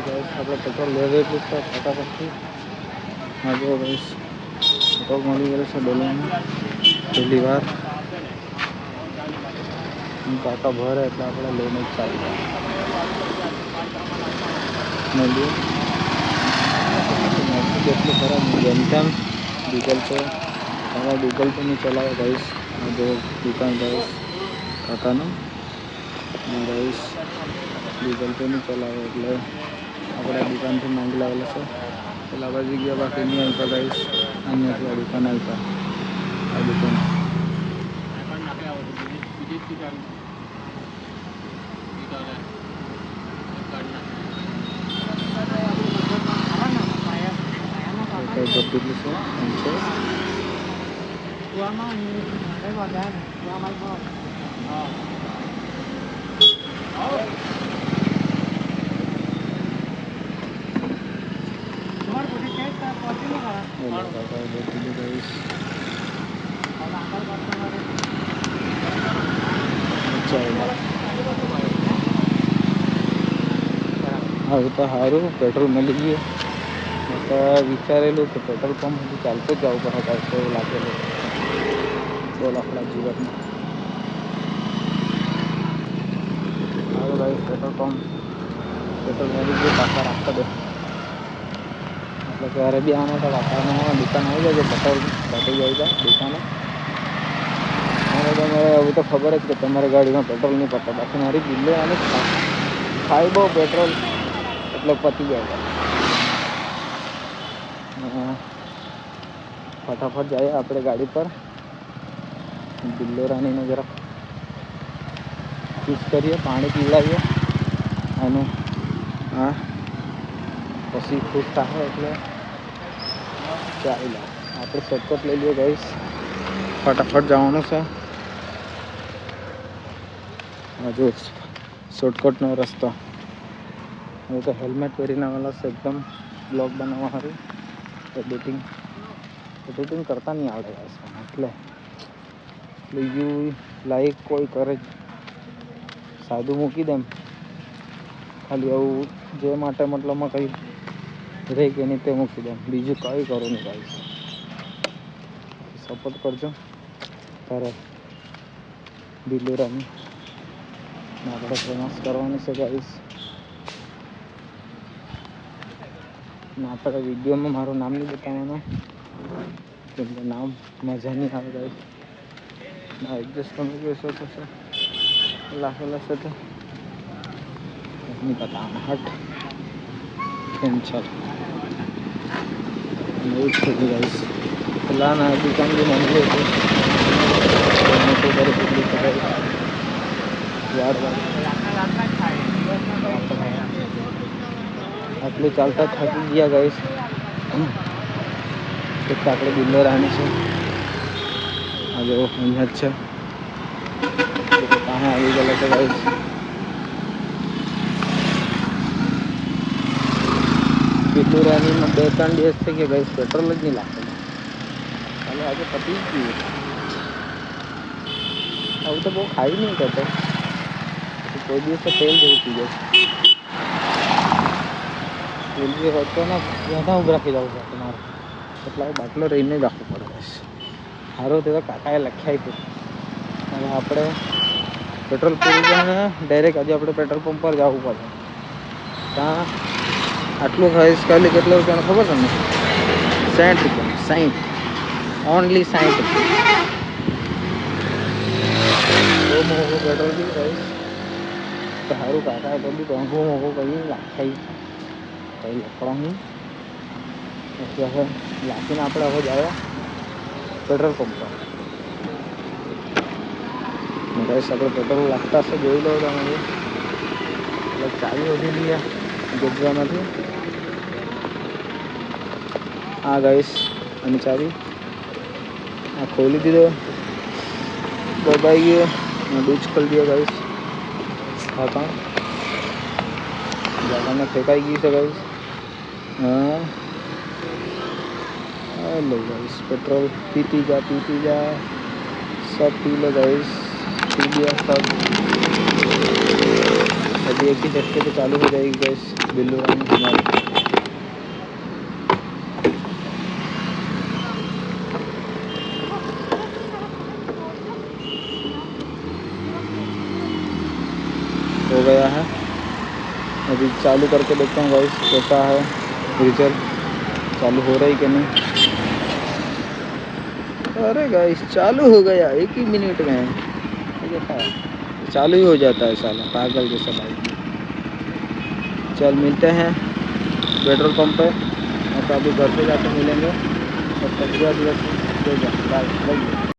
Guys આપણે petrol લેવે એટલું તો ફટાફટથી આ જો ગાइस પેટ્રોલ મળી ગયેલું છે ડોલમાં પહેલી વાર કાકા ભરે એટલે આપણે લઈને જ ચાલી મળીએ જેટલું ખરાબ જેમ તેમ ગૂગલ પે તમારા ગૂગલ પે નહીં ચલાવે ગાइस આ જો દુકાન ગાइस કાકાનું गाइस गूगल पे नहीं चलावे એટલે આપણે દુકાનથી માંગી લાવેલા છે પેલા બાજુ ગયા બાકી નહીં આવતા ગાइस અહીંયાથી આ દુકાન આવતા આ દુકાન હવે તો સારું પેટ્રોલ મળી ગયું તો વિચારેલું કે પેટ્રોલ પંપ હજી ચાલતું જ જવું પડે કાંઈ એવું લાગેલું બોલ આપણા જીવનમાં હવે ભાઈ પેટ્રોલ પંપ પેટ્રોલ મળી ગયું પાછા રાખતા દે એટલે ત્યારે બી આને તો કાકાને દુકાન આવી જાય પેટ્રોલ પતી જાય છે દુકાને અને તમારે હવે તો ખબર જ કે તમારી ગાડીમાં પેટ્રોલ નહીં પડતા બાકી મારી બિલ્લે આને ખાઈ બહુ પેટ્રોલ એટલે પતી જાય ફટાફટ જઈએ આપણે ગાડી પર બિલ્લોરાનીને જરાક ખુશ કરીએ પાણી પીવડાવીએ અને હા પછી ખુશ થાય એટલે ચાલી લે આપણે શોર્ટકટ લઈ લઈએ ગાઈસ ફટાફટ જવાનું છે હજુ શોર્ટકટનો રસ્તો હવે તો હેલ્મેટ પહેરીને આવેલા છે એકદમ બ્લોગ બનાવવા સારું એડિટિંગ કરતા નહીં આવડે એટલે યુ લાઈક કોઈ કરે જ સાદું મૂકી દેમ ખાલી આવું જે માટે મતલબમાં કંઈ રહે કે નહીં તે મૂકી દેમ બીજું કંઈ કરો નહીં ગાઈસ સપોર્ટ કરજો ત્યારે બિલ્લોરાની આપણે ફેમસ કરવાની છે ગાઈસ ના આપણે વિડીયોમાં મારું નામ નહીં બતાવવાનું કેમ કે નામ મજા નહીં આવે ગાઈસ ના એડજસ્ટ તમે કહેશો તો સર લાખેલા છે તો नहीं बताना हट टेंशन नहीं छोड़ी गाइस लाना दुकान भी मान लो तो करे पब्लिक करे यार આટલું ચાલતા થાકી ગયા ગાઈસ એક આપણે બિલ્લોરાની છે આ જો અહીંયા જ છે કहाँ આવી ગયેલા છે ગાઈસ બિલ્લોરાનીમાં 2-3 દિવસ થઈ ગયા ગાઈસ પેટ્રોલ જ નહીં લાગતું ચાલો આજે પતી જ ગયું આવું તો બહુ ખાઈ નહીં કરતો કોઈ દિવસે તેલ જેવું પી જાય તેલ જે હતો ને ત્યાં ઊભું રાખી જવું પડે તમારે એટલે બાટલો રહીને જ રાખવું પડે બસ સારું તે તો કાકાએ લખ્યા આપ્યું હવે આપણે પેટ્રોલ પૂરી જાય ને ડાયરેક્ટ આજે આપણે પેટ્રોલ પંપ પર જવું પડે ત્યાં આટલું ખાઈશ ખાલી કેટલા રૂપિયાનું ખબર તમને 60 રૂપિયા 60 ઓનલી 60 રૂપિયા બહુ મોંઘું પેટ્રોલ બી ખાઈશ તો સારું કાકાએ તો બી મોંઘું કહી લાખાઈ કંઈ લખવા નહીં એટલે હવે લાખીને આપણે હવે જાય પેટ્રોલ પંપ પર ગાઈસ આપણે પેટ્રોલ લાગતા હશે જોઈ લો તમે એટલે ચાવી વધી લઈએ ગજવામાંથી આ ગાઈસ અને ચાવી આ ખોલી દીધો દબાઈ ગયો ડૂચ ખોલી દો ગાઈસ હા કાં જાગાને ફેંકાઈ ગયું છે ગાઈસ हाँ हेलो गाइस पेट्रोल पीती जा सब पी लो गाइस पी लिया सब अभी एक ही झटके पे चालू हो जाएगी गैस बिल्लू रानी हमारी। हो गया है, अभी चालू करके देखते हैं गाइस कैसा है रिजल्ट, चालू हो रहा है कि नहीं। अरे गाइस चालू हो गया 1 ही मिनट में, ये देखा चालू ही हो जाता है साला पागल जैसा बाइक। चल मिलते हैं पेट्रोल पंप पे, तो अभी घर पे जाके मिलेंगे। तब तक बाय बाय।